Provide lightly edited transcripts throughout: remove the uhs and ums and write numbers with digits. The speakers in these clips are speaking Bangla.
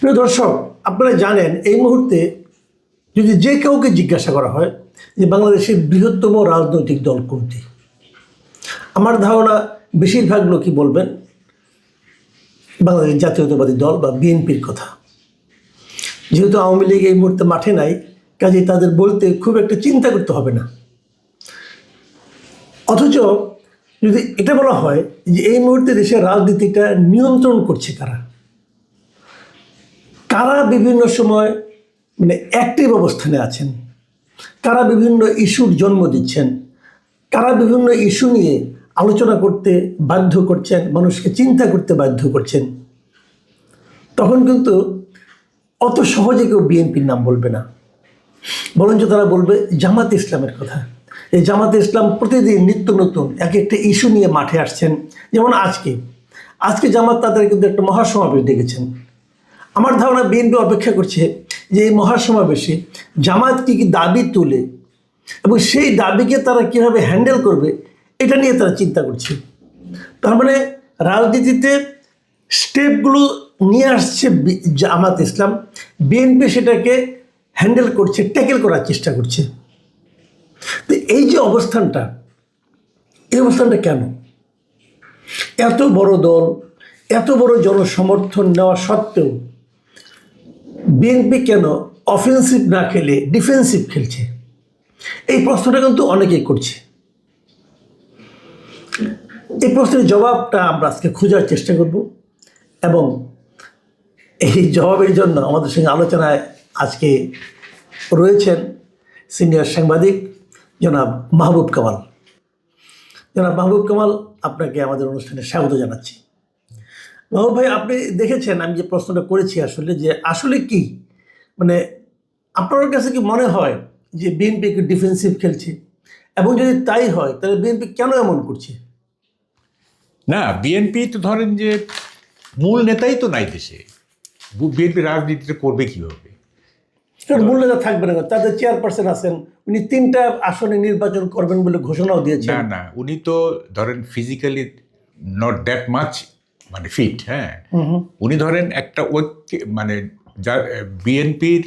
প্রিয় দর্শক, আপনারা জানেন এই মুহূর্তে যদি যে কাউকে জিজ্ঞাসা করা হয় যে বাংলাদেশের বৃহত্তম রাজনৈতিক দল কোনটি, আমার ধারণা বেশিরভাগ লোকই বলবেন বাংলাদেশ জাতীয়তাবাদী দল বা বিএনপির কথা। যেহেতু আওয়ামী লীগ এই মুহূর্তে মাঠে নাই, কাজেই তাদের বলতে খুব একটা চিন্তা করতে হবে না। অথচ যদি এটা বলা হয় যে এই মুহূর্তে দেশের রাজনীতিটা নিয়ন্ত্রণ করছে কারা, কারা বিভিন্ন সময় অ্যাক্টিভ অবস্থানে আছেন, কারা বিভিন্ন ইস্যুর জন্ম দিচ্ছেন, কারা বিভিন্ন ইস্যু নিয়ে আলোচনা করতে বাধ্য করছেন, মানুষকে চিন্তা করতে বাধ্য করছেন, তখন কিন্তু অত সহজে কেউ বিএনপির নাম বলবে না। বরঞ্চ তারা বলবে জামাতে ইসলামের কথা। এই জামাতে ইসলাম প্রতিদিন নিত্য নতুন এক একটা ইস্যু নিয়ে মাঠে আসছেন। যেমন আজকে জামাত তাদের কিন্তু একটা মহাসমাবেশ ডেকেছেন। আমার ধারণা বিএনপি অপেক্ষা করছে যে এই মহাসমাবেশে জামাত কী কী দাবি তোলে এবং সেই দাবিকে তারা কীভাবে হ্যান্ডেল করবে এটা নিয়ে তারা চিন্তা করছে। তার মানে রাজনীতিতে স্টেপগুলো নিয়ে আসছে জামাত ইসলাম, বিএনপি সেটাকে হ্যান্ডেল করছে, ট্যাকেল করার চেষ্টা করছে। তো এই যে অবস্থানটা, এই অবস্থানটা কেন? এত বড় দল, এত বড় জনসমর্থন নেওয়া সত্ত্বেও বিএনপি কেন অফেন্সিভ না খেলে ডিফেন্সিভ খেলছে? এই প্রশ্নটা কিন্তু অনেকেই করছে। এই প্রশ্নের জবাবটা আমরা আজকে খোঁজার চেষ্টা করব এবং এই জবাবের জন্য আমাদের সঙ্গে আলোচনায় আজকে রয়েছেন সিনিয়র সাংবাদিক জনাব মাহবুব কামাল। জনাব মাহবুব কামাল, আপনাকে আমাদের অনুষ্ঠানে স্বাগত জানাচ্ছি। মাহবুব ভাই, আপনি দেখেছেন আমি যে প্রশ্নটা করেছি আসলে কি আপনার কাছে কি মনে হয় যে বিএনপি একটু ডিফেন্সিভ খেলছে? এবং যদি তাই হয় তাহলে বিএনপি কেন এমন করছে? না, বিএনপি তো ধরেন যে মূল নেতাই তো নাই দেশে, বিএনপি রাজনীতিটা করবে কীভাবে? মূল নেতা থাকবে না, তাদের চেয়ারপারসন আছেন, উনি 3টা আসনে নির্বাচন করবেন বলে ঘোষণাও দিয়েছেন। না, উনি তো ধরেন physically not that much fit. হ্যাঁ, উনি ধরেন একটা ঐক্য যার বিএনপির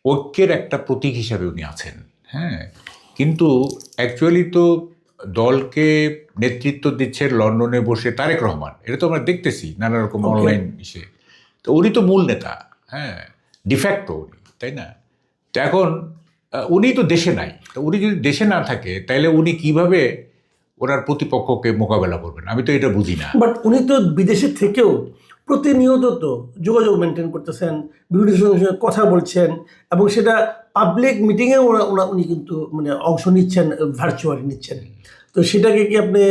ঐক্যের একটা প্রতীক হিসাবে উনি আছেন। হ্যাঁ, কিন্তু অ্যাকচুয়ালি তো দলকে নেতৃত্ব দিচ্ছে লন্ডনে বসে তারেক রহমান। এটা তো আমরা দেখতেছি নানা রকম অনলাইন ইসে। তো উনি তো মূল নেতা, হ্যাঁ, ডিফ্যাক্টো উনি, তাই না? তো এখন উনি তো দেশে নাই। তো উনি যদি দেশে না থাকে তাহলে উনি কিভাবে ওনার প্রতিপক্ষকে মোকাবেলা করবেন? আমি তো এটা বুঝি না। বাট উনি তো বিদেশে থেকেও প্রতিনিয়ত তো যোগাযোগ মেনটেন করতেছেন, বিভিন্ন সঙ্গে কথা বলছেন এবং সেটা পাবলিক মিটিংয়ে উনি কিন্তু অংশ নিচ্ছেন, ভার্চুয়ালি নিচ্ছেন। তো সেটাকে কি আপনি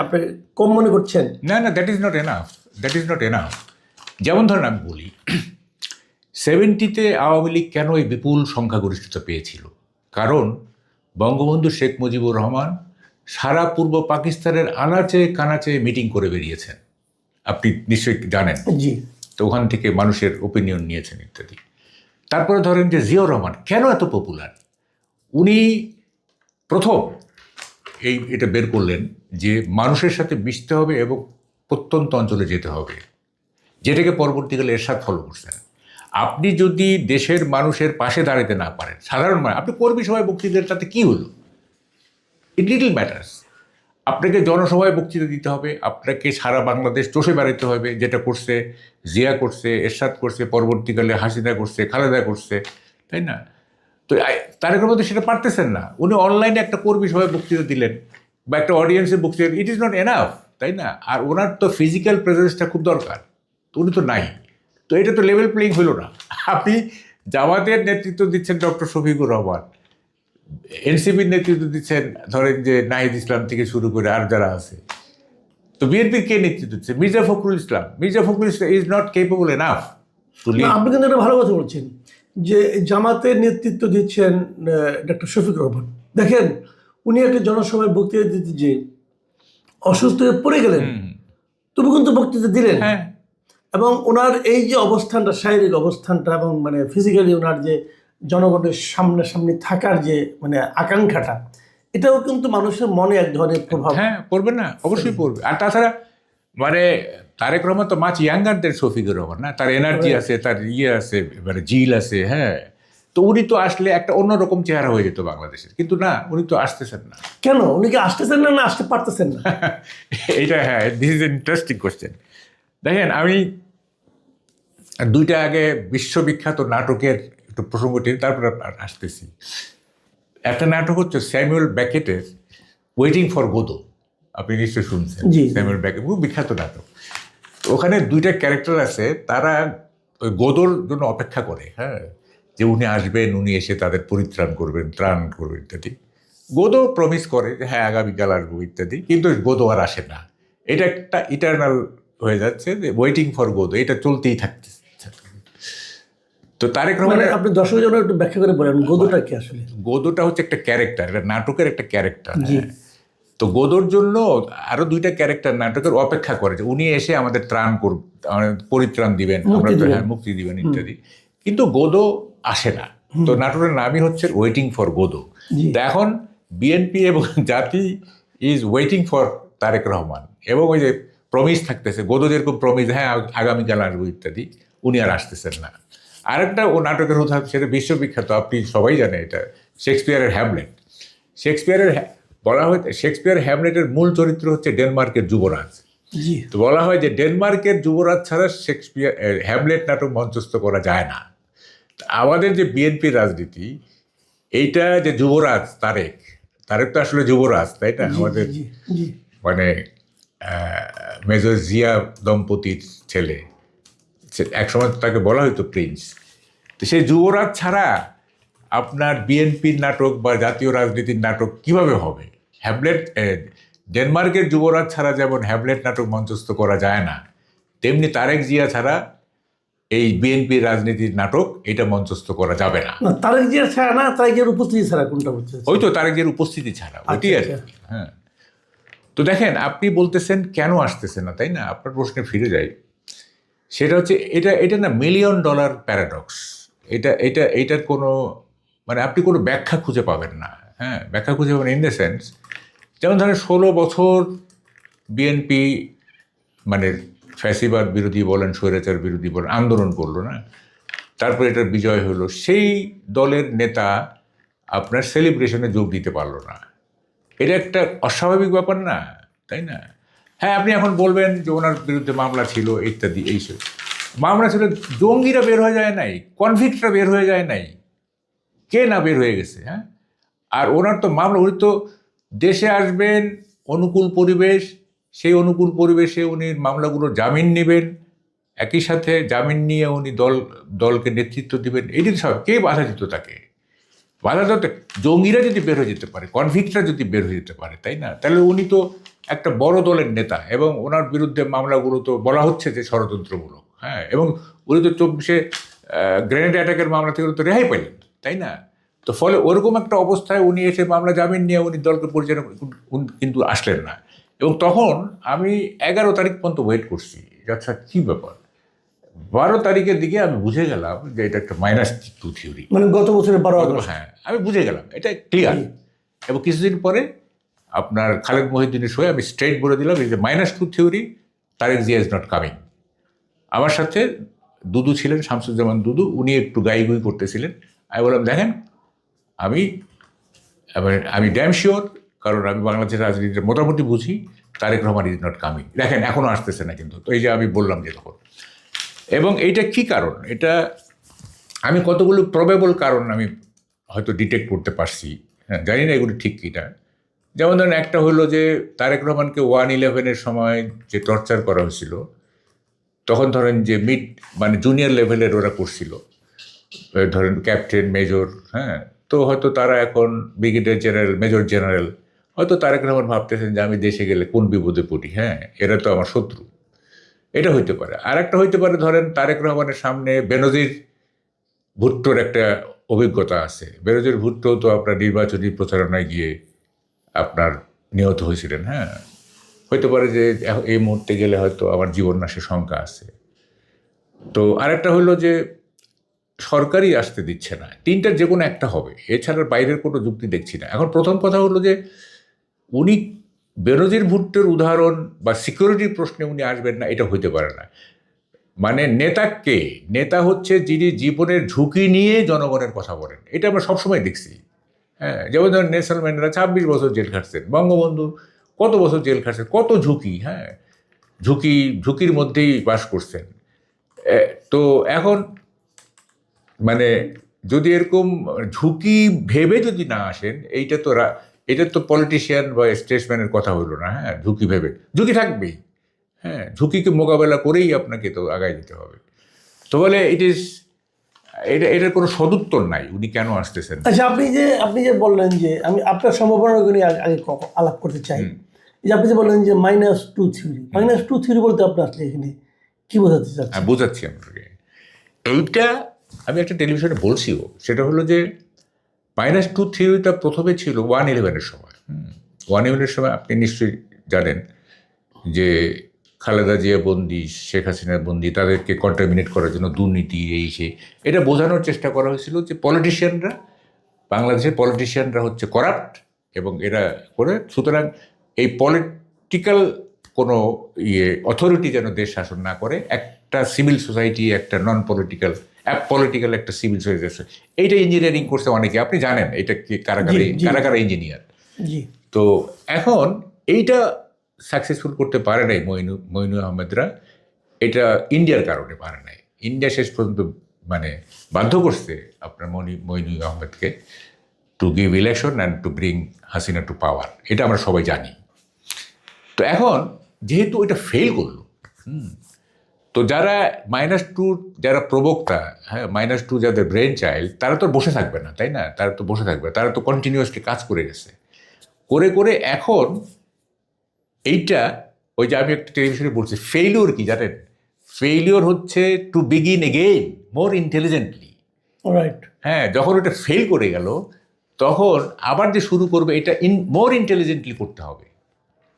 আপনি কম মনে করছেন? না, দ্যাট ইজ নট এনাফ। যেমন ধরেন আমি বলি, 70-তে আওয়ামী লীগ কেন এই বিপুল সংখ্যাগরিষ্ঠতা পেয়েছিল? কারণ বঙ্গবন্ধু শেখ মুজিবুর রহমান সারা পূর্ব পাকিস্তানের আনাচে কানাচে মিটিং করে বেরিয়েছেন, আপনি নিশ্চয়ই জানেন। জি। তো ওখান থেকে মানুষের ওপিনিয়ন নিয়েছেন ইত্যাদি। তারপরে ধরেন যে জিয়াউর রহমান কেন এত পপুলার? উনি প্রথম এটা বের করলেন যে মানুষের সাথে মিশতে হবে এবং প্রত্যন্ত অঞ্চলে যেতে হবে, যেটাকে পরবর্তীকালে এরশাদ ফলো করছেন। আপনি যদি দেশের মানুষের পাশে দাঁড়াতে না পারেন, সাধারণ আপনি কর্মী সভায় বক্তৃতা দেন, তাতে কী হলো? ইট লিটল ম্যাটার্স। আপনাকে জনসভায় বক্তৃতা দিতে হবে, আপনাকে সারা বাংলাদেশ চষে বেড়াতে হবে, যেটা করছে জিয়া, করছে এরশাদ, করছে পরবর্তীকালে হাসিনা, করছে খালেদা, করছে, তাই না? তো তারেক রহমান তো সেটা পারতেছেন না। উনি অনলাইনে একটা কর্মী সভায় বক্তৃতা দিলেন বা একটা অডিয়েন্সে বক্তৃতা, ইট ইজ নট এনাফ, তাই না? আর ওনার তো ফিজিক্যাল প্রেজেন্সটা খুব দরকার, তো উনি তো নাই। তো এটা তো লেভেল প্লেইং হলো না। আপনি জামাতের নেতৃত্ব দিচ্ছেন ডক্টর শফিকুর রহমান, এনসিপির নেতৃত্ব দিচ্ছেন ধরেন যে নাহিদ ইসলাম থেকে শুরু করে আর যারা আছে। তো বিএনপির কে নেতৃত্ব দিচ্ছে? Mirza Fakhrul Islam is not capable enough to lead. আপনি কিন্তু একটা ভালো কথা বলছেন যে জামাতের নেতৃত্ব দিচ্ছেন ডক্টর শফিকুর রহমান। দেখেন, উনি একটা জনসভায় বক্তৃতা দিতে যে অসুস্থ হয়ে পড়ে গেলেন, তবু কিন্তু বক্তৃতা দিলেন। হ্যাঁ, এবং ওনার এই যে অবস্থানটা, শারীরিক অবস্থানটা এবং ফিজিক্যালি ওনার যে জনগণের সামনাসামনি থাকার যে আকাঙ্ক্ষাটা, এটাও কিন্তু মানুষের মনে এক ধরনের প্রভাব। হ্যাঁ, পড়বে না, অবশ্যই পড়বে। আর তাছাড়া মানে তারেক রহমান তো মাছ ইয়াঙ্গার দেন শফিকুর রহমান, না? তার এনার্জি আছে, তার ইয়ে আছে, মানে জিল আছে, হ্যাঁ। তো উনি তো আসলে একটা অন্যরকম চেহারা হয়ে যেত বাংলাদেশের, কিন্তু না, উনি তো আসতেছেন না। কেন উনি কি আসতেছেন না, না আসতে পারতেছেন না? এইটা, হ্যাঁ, দিস ইজ ইন্টারেস্টিং কোশ্চেন। দেখেন, আমি দুইটা আগে বিশ্ববিখ্যাত নাটকের একটু প্রসঙ্গটি তারপরে আসতেছি। একটা নাটক হচ্ছে স্যামুয়েল ব্যাকেটের ওয়েটিং ফর গোদো, আপনি নিশ্চয়ই শুনছেন। জি, জি। স্যামুয়েল ব্যাকেট খুব বিখ্যাত নাটক। তো ওখানে দুইটা ক্যারেক্টার আছে, তারা ওই গোদোর জন্য অপেক্ষা করে, হ্যাঁ, যে উনি আসবেন, উনি এসে তাদের পরিত্রাণ করবেন, ত্রাণ করবেন ইত্যাদি। গোদো প্রমিস করে যে হ্যাঁ আগামীকাল আসবো ইত্যাদি, কিন্তু গোদো আর আসে না। এটা একটা ইটারনাল হয়ে যাচ্ছে, যে ওয়েটিং ফর গোদো, এটা চলতেই থাকতেছে। তো তারেক মানে রহমানের আপনি দর্শকের জন্য একটু ব্যাখ্যা করে বলেন গোদোটা কি আসলে? গোদোটা হচ্ছে একটা ক্যারেক্টার, এটা নাটকের একটা ক্যারেক্টার। জি। তো গোদোর জন্য আরো দুইটা ক্যারেক্টার নাটকের অপেক্ষা করে যে উনি এসে আমাদের ত্রাণ করবেন, আমাদের পরিত্রাণ দিবেন, আমরা তো, হ্যাঁ, মুক্তি দিবেন ইত্যাদি, কিন্তু গোদো আসে না। তো নাটকের নামই হচ্ছে ওয়েটিং ফর গোদো। জি। তো এখন বিএনপি এবং জাতি is waiting for Tarique Rahman, এবং ওই যে প্রমিস থাকতেছে, গোদো যেরকম প্রমিস, হ্যাঁ আগামীকাল আসবো ইত্যাদি, উনি আর আসতেছেন না। আরেকটা ও নাটকের উদাহরণ, সেটা বিশ্ববিখ্যাত, আপনি সবাই জানেন, এটা শেক্সপিয়ারের হ্যামলেট। শেক্সপিয়ারের বলা হয়, শেক্সপিয়ার হ্যামলেটের মূল চরিত্র হচ্ছে ডেনমার্কের যুবরাজ। জি। তো বলা হয় যে ডেনমার্কের যুবরাজ ছাড়া শেক্সপিয়ার হ্যামলেট নাটক মঞ্চস্থ করা যায় না। আমাদের যে বিএনপির রাজনীতি, এইটা যে যুবরাজ তারেক, তারেক তো আসলে যুবরাজ, তাই না? আমাদের জি, জি। মানে মেজর জিয়া দম্পতির ছেলে, একসময় তাকে বলা হতো প্রিন্স। তো সেই যুবরাজ ছাড়া আপনার বিএনপির নাটক বা জাতীয় রাজনীতির নাটক কিভাবে হবে? হ্যামলেট, ডেনমার্কের যুবরাজ ছাড়া যেমন হ্যামলেট নাটক মঞ্চস্থ করা যায় না, তেমনি তারেক জিয়া ছাড়া এই বিএনপির রাজনীতির নাটক এটা মঞ্চস্থ করা যাবে না। না তারেক জিয়া ছাড়া না, তারেক জিয়ার উপস্থিতি ছাড়া কোনটা বলছে? ওই তো তারেক জিয়ার উপস্থিতি ছাড়া, ওইটি আর কি। হ্যাঁ। তো দেখেন, আপনি বলতেছেন কেন আসতেছে না, তাই না? আপনার প্রশ্নে ফিরে যাই। সেটা হচ্ছে, এটা না $1,000,000 প্যারাডক্স। এইটার কোনো, মানে আপনি কোনো ব্যাখ্যা খুঁজে পাবেন না। হ্যাঁ, ব্যাখ্যা খুঁজে পাবেন ইন দ্য সেন্স, যেমন ধরেন 16 বছর বিএনপি মানে ফ্যাসিবাদ বিরোধী বলেন, স্বৈরাচার বিরোধী বলেন, আন্দোলন করলো, না? তারপরে এটার বিজয় হলো, সেই দলের নেতা আপনার সেলিব্রেশনে যোগ দিতে পারলো না। এটা একটা অস্বাভাবিক ব্যাপার না, তাই না? হ্যাঁ, আপনি এখন বলবেন যে ওনার বিরুদ্ধে মামলা ছিল ইত্যাদি, এইসব মামলা ছিল, জঙ্গিরা বের হয়ে যায় নাই, কনভিক্টরা বের হয়ে যায় নাই, কে না বের হয়ে গেছে? হ্যাঁ, আর ওনার তো মামলা, উনি তো দেশে আসবেন, অনুকূল পরিবেশ, সেই অনুকূল পরিবেশে উনি মামলাগুলো জামিন নেবেন, একই সাথে জামিন নিয়ে উনি দলকে নেতৃত্ব দিবেন, এটি সব কে বাধা দিত তাকে? বাধা দিতে, জঙ্গিরা যদি বের হয়ে যেতে পারে, কনভিক্টরা যদি বের হয়ে যেতে পারে, তাই না? তাহলে উনি তো একটা বড় দলের নেতা, এবং ওনার বিরুদ্ধে মামলাগুলো তো বলা হচ্ছে যে ষড়যন্ত্রমূলক। হ্যাঁ, এবং উনি তো 24-এ গ্রেনেড অ্যাটাকের মামলা থেকে তো রেহাই পেলেন, তাই না? তো ফলে ওরকম একটা অবস্থায় উনি এসে মামলা জামিন নিয়ে উনি দলকে পরিচালনা কিন্তু আসলেন না। এবং তখন আমি 11 তারিখ পর্যন্ত ওয়েট করছি, আচ্ছা কী ব্যাপার। 12 তারিখের দিকে আমি বুঝে গেলাম যে এটা একটা -2 থিওরি। মানে গত বছরের 12 আগস্ট। হ্যাঁ, আমি বুঝে গেলাম এটা ক্লিয়ার। এবং কিছুদিন পরে আপনার খালেদ মহিউদ্দিনের শোয়ে আমি স্ট্রেট বলে দিলাম, এই যে -2 theory, Tarique Zia is not coming. আমার সাথে দুদু ছিলেন, শামসুজ্জামান দুদু, উনি একটু গাইগুই করতেছিলেন। আমি বললাম, দেখেন, আমি আমি ড্যাম শিওর, কারণ আমি বাংলাদেশের রাজনীতিতে মোটামুটি বুঝি, Tarique Rahman is not coming. দেখেন, এখনও আসতেছে না কিন্তু। তো এই যে আমি বললাম যে তখন, এবং এইটা কী কারণ, এটা আমি কতগুলো প্রবেবল কারণ আমি হয়তো ডিটেক্ট করতে পারছি। হ্যাঁ, জানি না এগুলো ঠিক কিনা। যেমন ধরেন, একটা হলো যে তারেক রহমানকে 111-এর সময় যে টর্চার করা হয়েছিল, তখন ধরেন যে মানে জুনিয়র লেভেলের ওরা করছিল, ধরেন ক্যাপ্টেন, মেজর, হ্যাঁ, তো হয়তো তারা এখন ব্রিগেডিয়ার জেনারেল, মেজর জেনারেল, হয়তো তারেক রহমান ভাবতেছেন যে আমি দেশে গেলে কোন বিপদে পড়ি, হ্যাঁ, এরা তো আমার শত্রু। এটা হইতে পারে। আর একটা হইতে পারে, ধরেন তারেক রহমানের সামনে বেনজির ভুট্টোর একটা অভিজ্ঞতা আছে। বেনজির ভুট্টো তো আপনার নির্বাচনী প্রচারণায় গিয়ে আপনার নিহত হয়েছিলেন। হ্যাঁ, হইতে পারে যে এই মুহূর্তে গেলে হয়তো আমার জীবন নাশের শঙ্কা আছে। তো আরেকটা হলো যে সরকারই আসতে দিচ্ছে না। তিনটার যে কোনো একটা হবে, এছাড়া বাইরের কোনো যুক্তি দেখছি না। এখন প্রথম কথা হলো যে উনি বেনজির ভুট্টোর উদাহরণ বা সিকিউরিটির প্রশ্নে উনি আসবেন না, এটা হইতে পারে না। মানে নেতা হচ্ছে যিনি জীবনের ঝুঁকি নিয়ে জনগণের কথা বলেন, এটা আমরা সবসময় দেখছি। হ্যাঁ, যেমন ধরেন নেলসন ম্যান্ডেলা 26 বছর জেল খাটছেন, বঙ্গবন্ধু কত বছর জেল খাটছেন, কত ঝুঁকি, হ্যাঁ, ঝুঁকির মধ্যেই বাস করছেন। তো এখন মানে যদি এরকম ঝুঁকি ভেবে যদি না আসেন, এটা তো পলিটিশিয়ান বা স্টেটসম্যানের কথা হইলো না। হ্যাঁ, ঝুঁকি ভেবে, ঝুঁকি থাকবেই, হ্যাঁ, ঝুঁকিকে মোকাবেলা করেই আপনাকে তো আগায় যেতে হবে। তো বলে এটার কোনো সদুত্তর নাই, উনি কেন আসতেছেন। আচ্ছা, আপনি যে বললেন যে আমি আপনার সম্ভাবনাগুলো নিয়ে আগে আলাপ করতে চাই। যে আপনি যে বললেন যে -2 থিওরি, -2 থিওরি বলতে আপনি আসলে এখানে কি বোঝাতে চাচ্ছেন? আমি বোঝাচ্ছি আপনাকে। এইটা আমি একটা টেলিভিশনে বলছিও, সেটা হলো যে -2 থিওরিটা প্রথমে ছিল 1/11-এর সময়। 1/11-এর সময় আপনি নিশ্চয়ই জানেন যে খালেদা জিয়া বন্দি, শেখ হাসিনার বন্দি, তাদেরকে কন্টামিনেট করার জন্য দুর্নীতি এই সে, এটা বোঝানোর চেষ্টা করা হয়েছিল যে বাংলাদেশের পলিটিশিয়ানরা হচ্ছে করাপ্ট এবং এরা করে, সুতরাং এই পলিটিক্যাল কোনো অথরিটি যেন দেশ শাসন না করে, একটা সিভিল সোসাইটি, একটা নন পলিটিক্যাল পলিটিক্যাল একটা সিভিল সোসাইটি, এইটা ইঞ্জিনিয়ারিং করছে অনেকে, আপনি জানেন এটা কি, কারা কারা ইঞ্জিনিয়ার। জি, তো এখন এইটা সাকসেসফুল করতে পারে নাই মইনু আহমেদরা, এটা ইন্ডিয়ার কারণে পারে নাই। ইন্ডিয়া শেষ পর্যন্ত মানে বাধ্য করছে আপনার মইনু আহমেদকে to give election and to bring Hasina to power, এটা আমরা সবাই জানি। তো এখন যেহেতু এটা ফেল করলো, তো যারা -2 যারা প্রবক্তা, হ্যাঁ, -2 যাদের ব্রেন চাইল্ড, তারা তো বসে থাকবে না, তাই না? তারা তো কন্টিনিউয়াসলি কাজ করে গেছে, করে এখন এইটা, ওই যে আমি একটা টেলিভিশনে বলছি, ফেইলিওর কি জানেন? ফেইলিওর হচ্ছে to begin again more intelligently. Right. হ্যাঁ, যখন ওটা ফেল করে গেল, তখন আবার যে শুরু করবে, এটা মোর ইন্টেলিজেন্টলি করতে হবে।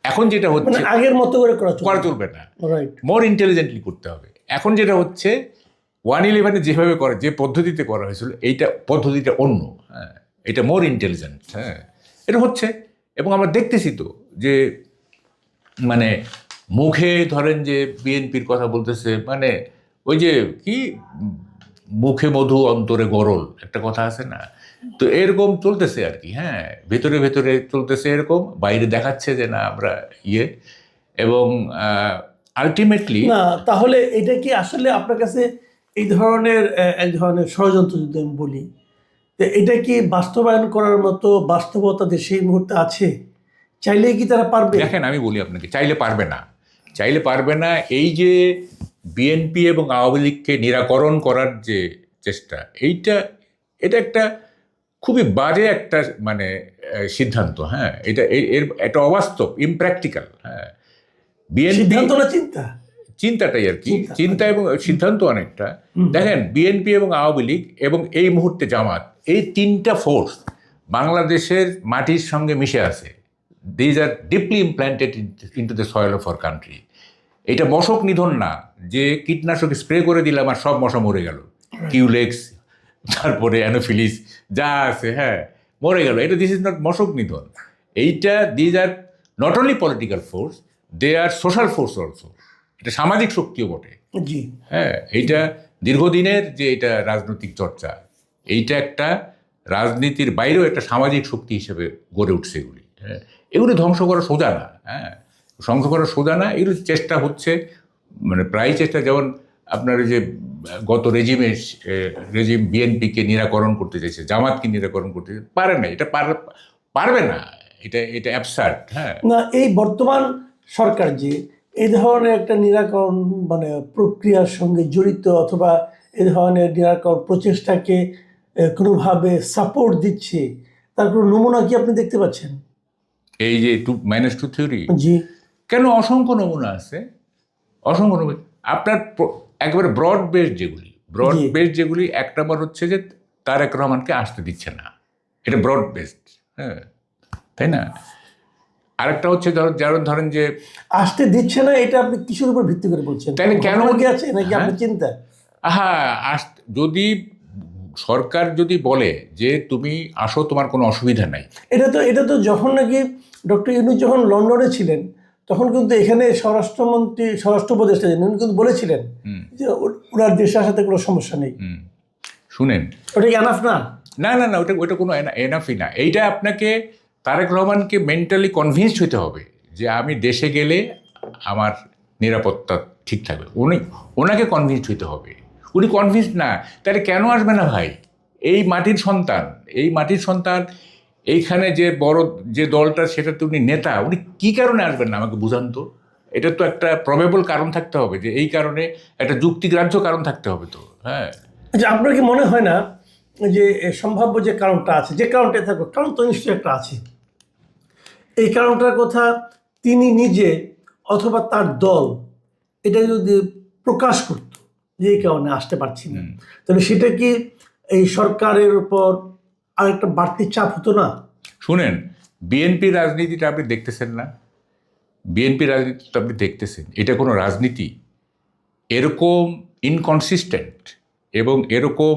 এখন যেটা মানে হচ্ছে আগের মতো করে করা চলবে না, রাইট। মোর ইন্টেলিজেন্টলি করতে হবে। এখন যেটা হচ্ছে 1/11 যেভাবে করে, যে পদ্ধতিতে করা হয়েছিল, এইটা পদ্ধতিটা অন্য। হ্যাঁ, এটা মোর ইন্টেলিজেন্ট। হ্যাঁ, এটা হচ্ছে, এবং আমরা দেখতেছি তো যে মানে মুখে ধরেন যে বিএনপির কথা বলতেছে, মানে ওই যে কি, মুখে মধু অন্তরে গরল একটা কথা আছে না, তো এরকম চলতেছে আর কি। হ্যাঁ, ভেতরে ভেতরে চলতেছে এরকম, বাইরে দেখাচ্ছে যে না আমরা এবং আলটিমেটলি না, তাহলে এটা কি আসলে আপনার কাছে এই ধরনের এক ধরনের ষড়যন্ত্র, যদি আমি বলি, তো এটা কি বাস্তবায়ন করার মতো বাস্তবতা দেশে এই মুহূর্তে আছে? চাইলেই কি তারা পারবে? দেখেন, আমি বলি আপনাকে, চাইলে পারবে না। এই যে বিএনপি এবং আওয়ামী লীগকে নিরাকরণ করার যে চেষ্টা, এটা একটা খুবই বাজে একটা মানে সিদ্ধান্ত। হ্যাঁ, এর একটা অবাস্তব, ইমপ্র্যাকটিক্যাল। হ্যাঁ, বিএনপি সিদ্ধান্ত না চিন্তা? চিন্তাটাই আর কি, চিন্তা এবং সিদ্ধান্ত অনেকটা। দেখেন, বিএনপি এবং আওয়ামী লীগ এবং এই মুহূর্তে জামাত, এই তিনটা ফোর্স বাংলাদেশের মাটির সঙ্গে মিশে আছে। These are deeply implanted into the soil of our country. এটা মশক নিধন না যে কীটনাশক স্প্রে করে দিলাম আর সব মশা মরে গেল, কিউলেক্স, তারপরে অ্যানোফিলিস যা আছে, হ্যাঁ, মরে গেল। দিস ইজ নট মশক নিধন। These are not only political force, they are social force also. এটা সামাজিক শক্তিও বটে। জি, হ্যাঁ, এইটা দীর্ঘদিনের যে এটা রাজনৈতিক চর্চা, এইটা একটা রাজনীতির বাইরেও একটা সামাজিক শক্তি হিসেবে গড়ে উঠছে এগুলি। হ্যাঁ, এগুলি ধ্বংস করা সোজা না। হ্যাঁ, এগুলির চেষ্টা হচ্ছে, মানে প্রায় চেষ্টা, যেমন আপনার যে গত রেজিম বিএনপিকে নিরাকরণ করতে চাইছে, জামাতকে নিরাকরণ করতে চাইছে, পারে না, এটা পারবে না, এটা অ্যাবসার্ড। হ্যাঁ, না, এই বর্তমান সরকার যে এই ধরনের একটা নিরাকরণ মানে প্রক্রিয়ার সঙ্গে জড়িত, অথবা এই ধরনের নিরাকরণ প্রচেষ্টাকে কোনোভাবে সাপোর্ট দিচ্ছে, তার কোনো নমুনা কি আপনি দেখতে পাচ্ছেন? এই যে -2 থিওরি, জি, কেন, অসংখ্য নমুনা আছে, অসংখ্য নমুনা। আপনার একেবারে ব্রড বেসড যেগুলি, এক নম্বর হচ্ছে যে তারেক রহমানকে আসতে দিচ্ছে না, এটা ব্রড বেসড। হ্যাঁ, তাই না? আরেকটা হচ্ছে ধরেন যে আসতে দিচ্ছে না, এটা আপনি কিসের উপর ভিত্তি করে বলছেন? তাহলে কেন কি আছে নাকি আপনার চিন্তা? হ্যাঁ, যদি সরকার যদি বলে যে তুমি আসো, তোমার কোনো অসুবিধা নাই, এটা তো যখন নাকি ডক্টর ইউনূস যখন লন্ডনে ছিলেন তখন কিন্তু এখানে স্বরাষ্ট্র উপদেষ্টা যিনি, উনি কিন্তু বলেছিলেন যে ওনার দেশে আসাতে কোনো সমস্যা নেই। শুনেন, ওটা কি এনাফ না? না না না, ওটা কোনো এনাফই না। এইটা আপনাকে তারেক রহমানকে মেন্টালি কনভিন্সড হতে হবে যে আমি দেশে গেলে আমার নিরাপত্তা ঠিক থাকবে। ওনাকে কনভিন্সড হতে হবে। উনি কনভিন্সড না, তাহলে কেন আসবে না ভাই? এই মাটির সন্তান এইখানে যে বড় যে দলটা, সেটাতে উনি নেতা, উনি কী কারণে আসবেন না আমাকে বুঝান তো। এটা তো একটা প্রবেবল কারণ থাকতে হবে, যে এই কারণে একটা যুক্তিগ্রাহ্য কারণ থাকতে হবে তো। হ্যাঁ, আচ্ছা, আপনার কি মনে হয় না যে সম্ভাব্য যে কারণটা আছে, যে কারণটা থাকবে, কারণ তো নিশ্চয়ই একটা আছে, এই কারণটার কথা তিনি নিজে অথবা তার দল এটা যদি প্রকাশ করত যে এই কারণে আসতে পারছি না, তাহলে সেটা কি এই সরকারের উপর আরেকটা বাড়তি চাপ হতো না? শুনেন, বিএনপি রাজনীতিটা আপনি দেখতেছেন না? বিএনপি রাজনীতিটা আপনি দেখতেছেন, এটা কোনো রাজনীতি? এরকম ইনকনসিস্টেন্ট এবং এরকম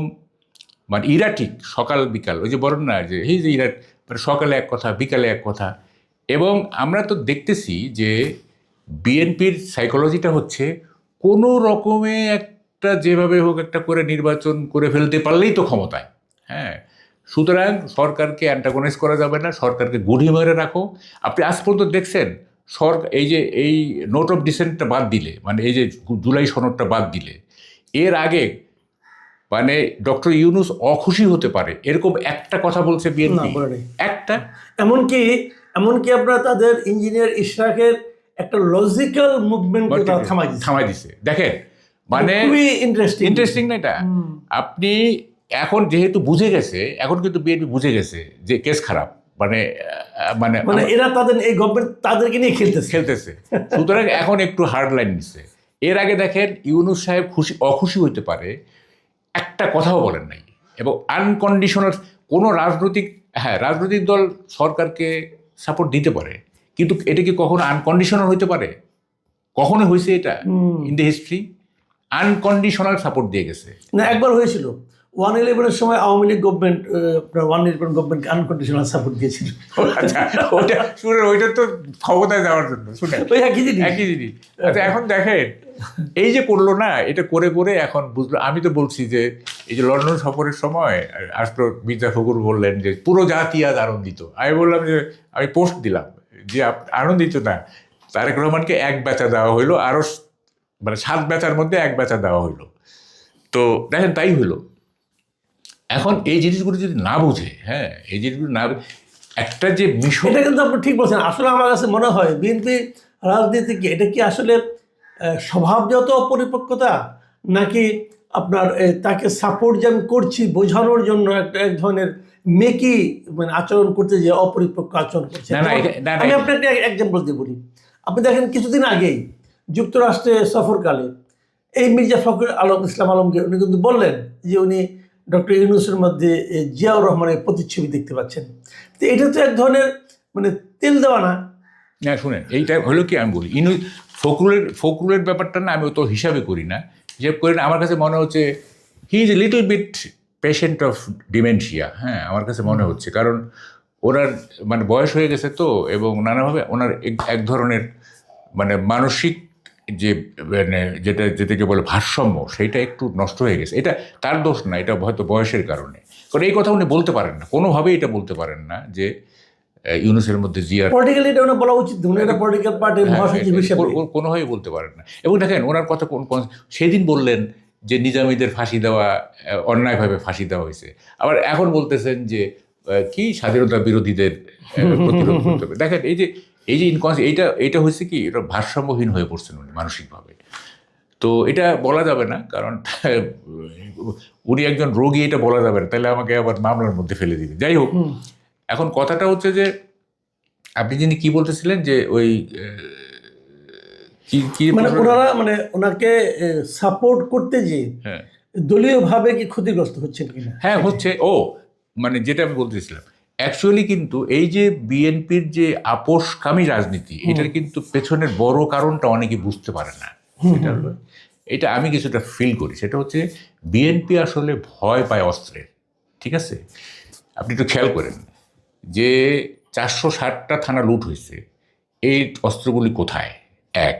মানে ইরাটিক, সকাল বিকাল, ওই যে বলেন না যে এই যে মানে সকালে এক কথা, বিকালে এক কথা। এবং আমরা তো দেখতেছি যে বিএনপির সাইকোলজিটা হচ্ছে কোনো রকমে একটা যেভাবে হোক একটা করে নির্বাচন করে ফেলতে পারলেই তো ক্ষমতায়। হ্যাঁ, সুতরাং সরকারকে অ্যান্টাগনাইজ করা যাবে না, সরকারকে গুড়ি মেরে রাখো। আপনি আজ পর্যন্ত দেখছেন সরকার এই নোট অফ ডিসেন্টটা বাদ দিলে, মানে এই যে জুলাই সনদটা বাদ দিলে, এর আগে মানে ডক্টর ইউনূস অখুশি হতে পারে এরকম একটা কথা বলছে বিএনপি? একটা। এমনকি আপনারা তাদের ইঞ্জিনিয়ার ইশরাকের একটা লজিক্যাল মুভমেন্ট থামাই দিছে। দেখেন, মানে খুবই ইন্টারেস্টিং না এটা? আপনি এখন যেহেতু বুঝে গেছে, এখন কিন্তু বিএনপি বুঝে গেছে যে কেস খারাপ, মানে মানে মানে এরা তাদের এই গভর্নমেন্ট তাদেরকে নিয়ে খেলতেছে। সুতরাং এখন একটু হার্ড লাইন নিচ্ছে। এর আগে দেখেন ইউনূস সাহেব অখুশি হইতে পারে, একটা কথাও বলেন নাই, এবং আনকন্ডিশনাল কোনো রাজনৈতিক দল সরকারকে সাপোর্ট দিতে পারে, কিন্তু এটা কি কখনো আনকন্ডিশনাল হইতে পারে? কখনো হয়েছে এটা in the history? Unconditional support দিয়ে গেছে না, একবার হয়েছিল 111-এর সময় আওয়ামী লীগ গভর্নমেন্ট 111 গভর্নমেন্টকে আনকন্ডিশনাল সাপোর্ট দিয়েছিল। আচ্ছা, ওইটা তো ক্ষমতায় যাওয়ার জন্য। শুনে একই জিনিস। আচ্ছা, এখন দেখেন এই যে করলো না, এটা করে করে এখন বুঝলো। আমি তো বলছি যে এই যে লন্ডন সফরের সময় আসলো মির্জা ফখরুল বললেন যে পুরো জাতি আজ আনন্দিত। আমি বললাম যে আমি পোস্ট দিলাম যে আনন্দিত না, তারেক রহমানকে এক বেচা দেওয়া হইলো, আরও মানে 7 বেচার মধ্যে 1 বেচা দেওয়া হইলো। তো দেখেন তাই হইলো। এখন এই জিনিসগুলো যদি না বুঝে, এই জিনিসগুলো না, একটা যে মিশন, এটা কিন্তু আপনি ঠিক বলছেন। আসলে আমার কাছে মনে হয় বিএনপি রাজনীতি কি, এটা কি আসলে স্বভাবজাত অপরিপক্কতা, নাকি আপনার তাকে সাপোর্ট যে আমি করছি বোঝানোর জন্য এক ধরনের মেকি মানে আচরণ করতে, যে অপরিপক্ক আচরণ করছে? আমি আপনাকে এক্সাম্পল দিয়ে বলি। আপনি দেখেন কিছুদিন আগেই যুক্তরাষ্ট্রে সফরকালে এই মির্জা ফখরুল ইসলাম আলমগীর উনি কিন্তু বললেন যে উনি ডক্টর ইউনূসের মধ্যে জিয়াউর রহমানের প্রতিচ্ছবি দেখতে পাচ্ছেন। তো এটা তো এক ধরনের মানে তেল দেওয়া না? শুনেন, এইটা হলো কি, আমি বলি ফখরুলের ব্যাপারটা না আমি অত হিসাবে করি না, আমার কাছে মনে হচ্ছে he is a little bit patient of dementia. আমার কাছে মনে হচ্ছে, কারণ ওনার মানে বয়স হয়ে গেছে তো, এবং নানাভাবে ওনার এক ধরনের মানে মানসিক যে মানে যেটাকে বলে ভারসাম্য, সেইটা একটু নষ্ট হয়ে গেছে। এটা তার দোষ না, এটা হয়তো বয়সের কারণে। কারণ এই কথা উনি বলতে পারেন না, কোনোভাবেই এটা বলতে পারেন না যে ইউনূসের মধ্যে জিয়ার পলিটিক্যালি এটা বলা উচিত, পলিটিক্যাল পার্টির মহাসচিব হিসেবে কোনোভাবেই বলতে পারেন না। এবং দেখেন ওনার কথা সেদিন বললেন যে নিজামীদের ফাঁসি দেওয়া অন্যায়ভাবে ফাঁসি দেওয়া হয়েছে, আবার এখন বলতেছেন যে কি স্বাধীনতা বিরোধীদের প্রতিরোধ করতে হবে। দেখেন এই যে এইটা হয়েছে কি, এটা ভারসাম্যহীন হয়ে পড়ছেন উনি মানসিকভাবে। তো এটা বলা যাবে না, কারণ উনি একজন রোগী, এটা বলা যাবে না, তাহলে আমাকে আবার মামলার মধ্যে ফেলে দিবে। যাই হোক, এখন কথাটা হচ্ছে যে আপনি যিনি কি বলতেছিলেন যে ওই মানে ওনারা মানে ওনাকে সাপোর্ট করতে যে দলীয়ভাবে কি ক্ষতিগ্রস্ত হচ্ছেন কিনা? হচ্ছে। মানে যেটা আমি বলতেছিলাম, অ্যাকচুয়ালি কিন্তু এই যে বিএনপির যে আপোষকামী রাজনীতি, এটার কিন্তু পেছনের বড় কারণটা অনেকে বুঝতে পারে না। সেটা হলো এটা আমি কিছুটা ফিল করি। সেটা হচ্ছে বিএনপি আসলে ভয় পায় অস্ত্রের। ঠিক আছে, আপনি একটু খেয়াল করেন যে 460টা থানা লুট হয়েছে, এই অস্ত্রগুলি কোথায়? এক।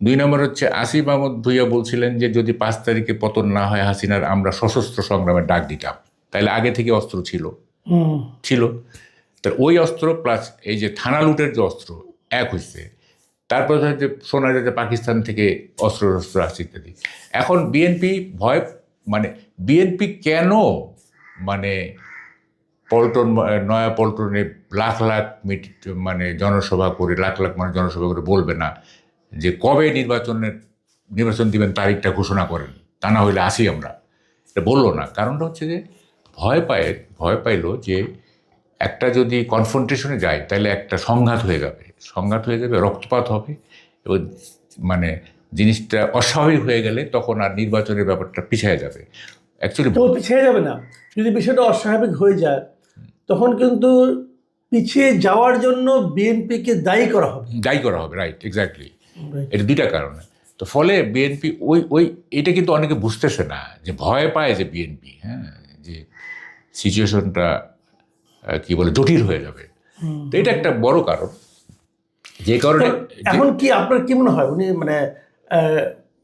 2 নম্বর হচ্ছে আসিফ মাহমুদ ভুঁইয়া বলছিলেন যে যদি 5 তারিখে পতন না হয় হাসিনার, আমরা সশস্ত্র সংগ্রামের ডাক দিতাম। তাহলে আগে থেকে অস্ত্র ছিল। তো ওই অস্ত্র প্লাস এই যে থানা লুটের যে অস্ত্র এক হয়েছে। তারপরে হচ্ছে শোনা যায় যে পাকিস্তান থেকে অস্ত্র আসছে ইত্যাদি। এখন বিএনপি ভয়, মানে বিএনপি কেন মানে পল্টন, নয়া পল্টনে লাখ লাখ মানে জনসভা করে, লাখ লাখ মানে জনসভা করে বলবে না যে কবে নির্বাচন দিবেন, তারিখটা ঘোষণা করেন, তা না হইলে আসি আমরা, এটা বললো না। কারণটা হচ্ছে যে ভয় পাইলো যে একটা যদি কনফ্রন্টেশনে যায় তাহলে একটা সংঘাত হয়ে যাবে, রক্তপাত হবে, এবং মানে জিনিসটা অস্বাভাবিক হয়ে গেলে তখন আর নির্বাচনের ব্যাপারটা পিছিয়ে যাবে। অ্যাকচুয়ালি পিছিয়ে যাবে না, যদি বিষয়টা অস্বাভাবিক হয়ে যায় তখন কিন্তু পিছিয়ে যাওয়ার জন্য বিএনপিকে দায়ী করা হবে। Right, exactly. এটা দুইটা কারণে। তো ফলে বিএনপি ওই এটা কিন্তু অনেকে বুঝতেছে না, যে ভয় পায় যে বিএনপি, হ্যাঁ, যে সিচুয়েশনটা কি বলে জটিল হয়ে যাবে। তো এটা একটা বড় কারণ, যে কারণে এখন কি আপনার কি মনে হয় উনি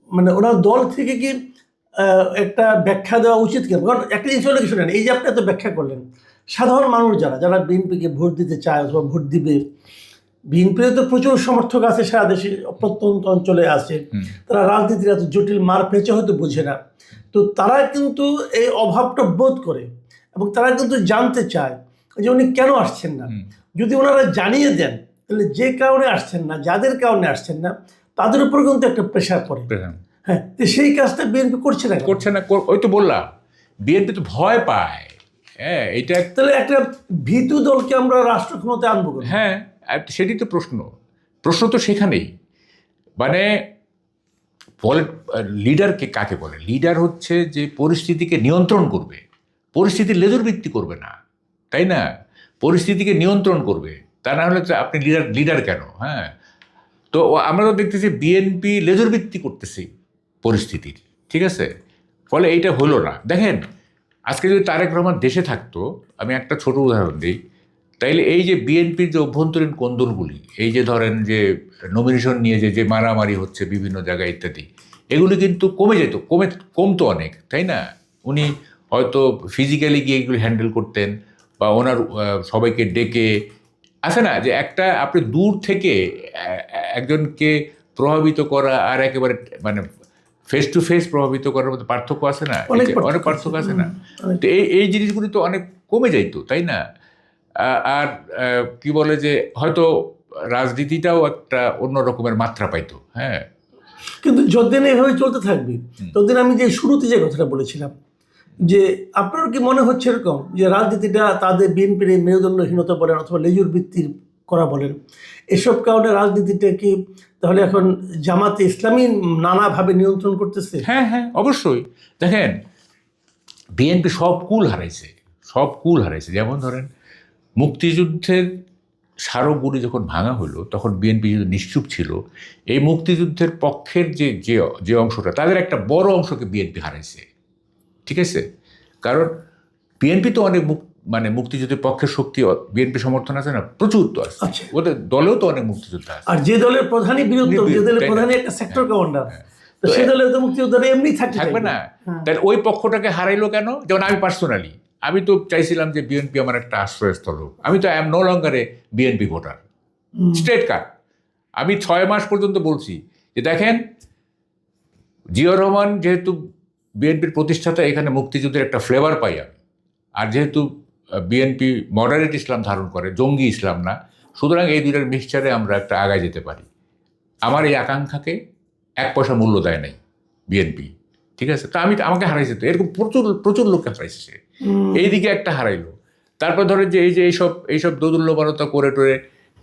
মানে ওনার দল থেকে কি একটা ব্যাখ্যা দেওয়া উচিত কেন? কারণ একটা জিনিস হলো কি, শুনেন, এই যে আপনি এত ব্যাখ্যা করলেন, সাধারণ মানুষ যারা বিএনপিকে ভোট দিতে চায় অথবা ভোট দিবে, বিএনপির তো প্রচুর সমর্থক আছে সারা দেশে, প্রত্যন্ত অঞ্চলে আছে, তারা রাজনীতির এত জটিল মার পেঁচে হয়তো বোঝে না, তো তারা কিন্তু এই অভাবটা বোধ করে এবং তারা কিন্তু জানতে চায় যে উনি কেন আসছেন না। যদি ওনারা জানিয়ে দেন তাহলে যে কারণে আসছেন না, যাদের কারণে আসছেন না, তাদের উপর কিন্তু একটা প্রেশার পড়ে। হ্যাঁ, তো সেই কাজটা বিএনপি করছে না। ওই তো বললাম, বিএনপি তো ভয় পায়। হ্যাঁ, এটা তাহলে একটা ভীতু দলকে আমরা রাষ্ট্র ক্ষমতায় আনবো। হ্যাঁ, সেটি তো প্রশ্ন তো সেখানেই। মানে লিডারকে কাকে বলে? লিডার হচ্ছে যে পরিস্থিতিকে নিয়ন্ত্রণ করবে, পরিস্থিতির লেজুরবৃত্তি করবে না, তাই না? পরিস্থিতিকে নিয়ন্ত্রণ করবে, তা না হলে আপনি লিডার কেন? হ্যাঁ, তো আমরা তো দেখতেছি বিএনপি লেজুরবৃত্তি করতেছি পরিস্থিতির, ঠিক আছে? ফলে এইটা হলো না। দেখেন, আজকে যদি তারেক রহমান দেশে থাকতো, আমি একটা ছোট উদাহরণ দিই, তাইলে এই যে বিএনপির যে অভ্যন্তরীণ কোন্দলগুলি, এই যে ধরেন যে নমিনেশন নিয়ে যে মারামারি হচ্ছে বিভিন্ন জায়গায় ইত্যাদি, এগুলি কিন্তু কমতো অনেক, তাই না? উনি হয়তো ফিজিক্যালি গিয়ে এগুলি হ্যান্ডেল করতেন, বা ওনার সবাইকে ডেকে, আছে না যে একটা আপনি দূর থেকে একজনকে প্রভাবিত করা আর একেবারে মানে ফেস টু ফেস প্রভাবিত করার মধ্যে পার্থক্য আছে না, অনেক পার্থক্য আছে না? তো এই জিনিসগুলি তো অনেক কমে যাইতো, তাই না? আর কি বলে যে হয়তো রাজনীতিটাও একটা অন্য রকমের মাত্রা পাইতো। হ্যাঁ, কিন্তু যতদিন এভাবে চলতে থাকবে ততদিন, আমি যে শুরুতে যে কথাটা বলেছিলাম, যে আপনার কি মনে হচ্ছে এরকম যে রাজনীতিটা তাদের বিএনপির এই মেরুদণ্ডহীনতা বলেন অথবা লেজুর বৃত্তির করা বলেন, এসব কারণে রাজনীতিটা কি তাহলে এখন জামাতে ইসলামী নানাভাবে নিয়ন্ত্রণ করতেছে? হ্যাঁ, অবশ্যই। দেখেন, বিএনপি সব কুল হারাইছে। যেমন ধরেন মুক্তিযুদ্ধের স্মারকগুলি যখন ভাঙা হলো, তখন বিএনপি যদি নিশ্চুপ ছিল, এই মুক্তিযুদ্ধের পক্ষের যে অংশটা, তাদের একটা বড় অংশকে বিএনপি হারাইছে, ঠিক আছে? কারণ বিএনপি তো অনেক মুক্তিযুদ্ধের পক্ষের শক্তি, বিএনপি সমর্থন আছে না, প্রচুর তো আছে, ওদের দলেও তো অনেক মুক্তিযোদ্ধা আছে। আর যে দলের প্রধানই বিরোধী, যে দলের প্রধানই একটা সেক্টর কমান্ডার, তো সেই দলে তো মুক্তিযোদ্ধারা এমনি থাকবে না। তাহলে ওই পক্ষটাকে হারাইলো কেন? যেমন আমি পার্সোনালি, আমি তো চাইছিলাম যে বিএনপি আমার একটা আশ্রয়স্থল হোক। আমি তো I am no longer a BNP voter, straight cut. আমি 6 মাস পর্যন্ত বলছি যে দেখেন, জিয়াউর রহমান যেহেতু বিএনপির প্রতিষ্ঠাতা, এখানে মুক্তিযুদ্ধের একটা ফ্লেভার পাই আমি। আর যেহেতু বিএনপি মডারেট ইসলাম ধারণ করে, জঙ্গি ইসলাম না, সুতরাং এই দুইটার মিক্সচারে আমরা একটা আগায় যেতে পারি। আমার এই আকাঙ্ক্ষাকে 1 পয়সা মূল্য দেয় নাই বিএনপি, ঠিক আছে? তো আমাকে হারাইছে, তো এরকম প্রচুর লোককে হারাইছে সে। এইদিকে একটা হারাইলো, তারপর ধরে যে এইসব দোদুল্যমানতা করে টোরে,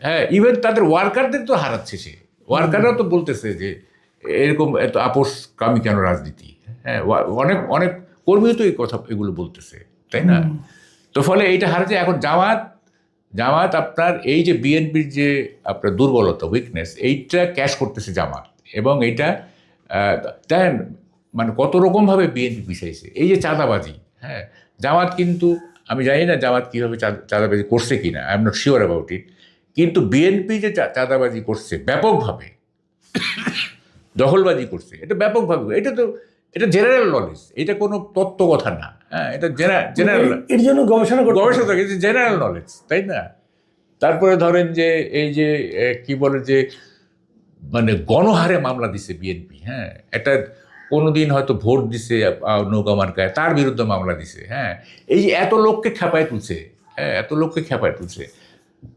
হ্যাঁ, ইভেন তাদের ওয়ার্কারদের তো হারাচ্ছে সে। ওয়ার্কাররাও তো বলতেছে যে এরকম এত আপোষকামী কেন রাজনীতি? হ্যাঁ, অনেক কর্মীও তো এগুলো বলতেছে, তাই না? তো ফলে এইটা হারাচ্ছে। এখন জামাত আপনার এই যে বিএনপির যে আপনার দুর্বলতা, উইকনেস, এইটা ক্যাশ করতেছে জামাত, এবং এইটা দেন মানে কত রকমভাবে বিএনপি পিছাইছে। এই যে চাঁদাবাজি, হ্যাঁ, জামাত কিন্তু, আমি জানি না জামাত কীভাবে চাঁদাবাজি করছে কিনা, I am not sure about it, কিন্তু বিএনপি যে চাঁদাবাজি করছে ব্যাপকভাবে, দখলবাজি করছে, এটা ব্যাপকভাবে, এটা জেনারেল নলেজ, এটা কোনো তত্ত্ব কথা না, হ্যাঁ, এটা জেনারেল, এর জন্য গবেষণা এটা জেনারেল নলেজ, তাই না? তারপরে ধরেন যে এই যে কি বলে যে মানে গণহারে মামলা দিছে বিএনপি, হ্যাঁ, এটা কোনোদিন হয়তো ভোট দিছে নৌকা মার্কায়, তার বিরুদ্ধে মামলা দিছে, হ্যাঁ, এই যে এত লোককে খেপায় তুলছে, হ্যাঁ, এত লোককে খেপায় তুলছে,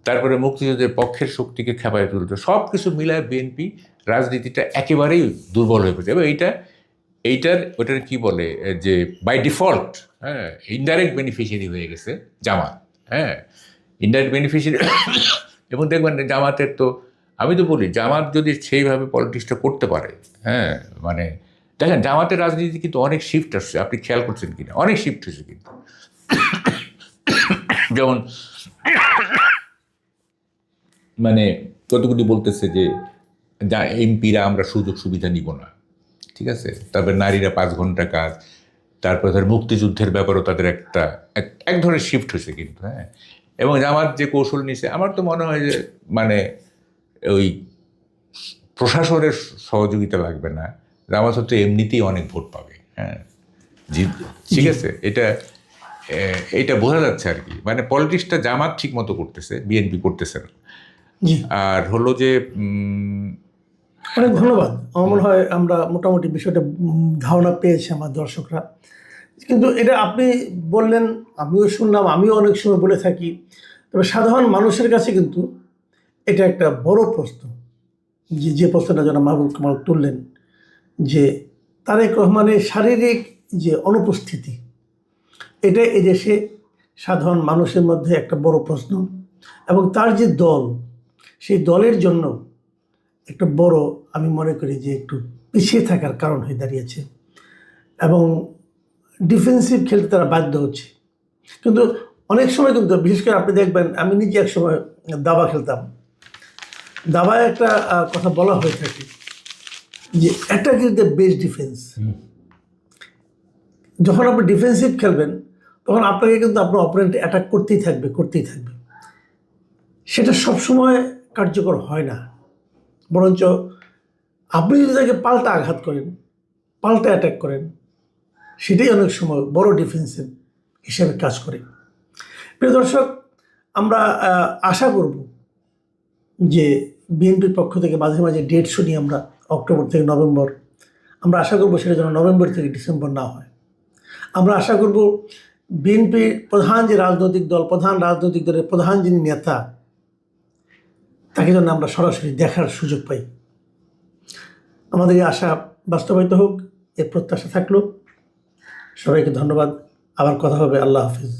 তারপরে মুক্তিযুদ্ধের পক্ষের শক্তিকে খেপায় তুলছে, সব কিছু মিলায় বিএনপি রাজনীতিটা একেবারেই দুর্বল হয়ে পড়েছে। এবং ওইটার কি বলে যে বাই ডিফল্ট, হ্যাঁ, ইনডাইরেক্ট বেনিফিশিয়ারি হয়ে গেছে জামাত, হ্যাঁ, ইনডাইরেক্ট বেনিফিশিয়ারি। এবং দেখবেন জামাতের তো, আমি তো বলি জামাত যদি সেইভাবে পলিটিক্সটা করতে পারে, হ্যাঁ, মানে দেখেন জামাতের রাজনীতি কিন্তু অনেক শিফট আসছে, আপনি খেয়াল করছেন কিনা, অনেক শিফট হয়েছে কিন্তু। যেমন মানে কতগুলি বলতেছে যে যা এমপিরা আমরা সুযোগ সুবিধা নিব না, ঠিক আছে, তারপরে নারীরা 5 ঘন্টা কাজ, তারপরে ধর মুক্তিযুদ্ধের ব্যাপারেও তাদের এক ধরনের শিফট হয়েছে কিন্তু, হ্যাঁ। এবং জামাত যে কৌশল নিছে, আমার তো মনে হয় যে মানে ওই প্রশাসনের সহযোগিতা লাগবে না, জামাত হয়তো এমনিতেই অনেক ভোট পাবে, হ্যাঁ, ঠিক আছে, এটা বোঝা যাচ্ছে আর কি, মানে পলিটিক্সটা জামাত ঠিক মতো করতেছে, বিএনপি করতেছে না। আর হলো যে অনেক ধন্যবাদ। আমার মনে হয় আমরা মোটামুটি বিষয়টা ধারণা পেয়েছি আমার দর্শকরা। কিন্তু এটা আপনি বললেন, আমিও শুনলাম, আমিও অনেক সময় বলে থাকি, তবে সাধারণ মানুষের কাছে কিন্তু এটা একটা বড় প্রশ্ন, যে প্রশ্নটা যেন মাহবুব কামাল তুললেন, যে তারেক রহমানের শারীরিক যে অনুপস্থিতি, এটা এদেশে সাধারণ মানুষের মধ্যে একটা বড় প্রশ্ন, এবং তার যে দল, সেই দলের জন্য একটা বড়, আমি মনে করি যে একটু পিছিয়ে থাকার কারণ হয়ে দাঁড়িয়েছে, এবং ডিফেন্সিভ খেলতে তারা বাধ্য হচ্ছে। কিন্তু অনেক সময় কিন্তু, বিশেষ করে আপনি দেখবেন, আমি নিজে এক সময় দাবা খেলতাম, দাবায় একটা কথা বলা হয়ে থাকে যে attack is the best defence. যখন আপনি ডিফেন্সিভ খেলবেন, তখন আপনাকে কিন্তু আপনার অপোনেন্ট অ্যাটাক করতেই থাকবে। সেটা সবসময় কার্যকর হয় না, বরঞ্চ আপনি যদি তাকে পাল্টা আঘাত করেন, পাল্টা অ্যাটাক করেন, সেটাই অনেক সময় বড় ডিফেন্সিভ হিসেবে কাজ করে। প্রিয় দর্শক, আমরা আশা করব যে বিএনপির পক্ষ থেকে মাঝে মাঝে ডেট শুনি আমরা, অক্টোবর থেকে নভেম্বর, আমরা আশা করব সেটা যেন নভেম্বর থেকে ডিসেম্বর না হয়। আমরা আশা করব বিএনপির প্রধান যে রাজনৈতিক দল, প্রধান রাজনৈতিক দলের প্রধান যিনি নেতা, তাকে যেন আমরা সরাসরি দেখার সুযোগ পাই। আমাদের এই আশা বাস্তবায়িত হোক, এর প্রত্যাশা থাকলো। সবাইকে ধন্যবাদ। আবার কথা হবে। আল্লাহ হাফিজ।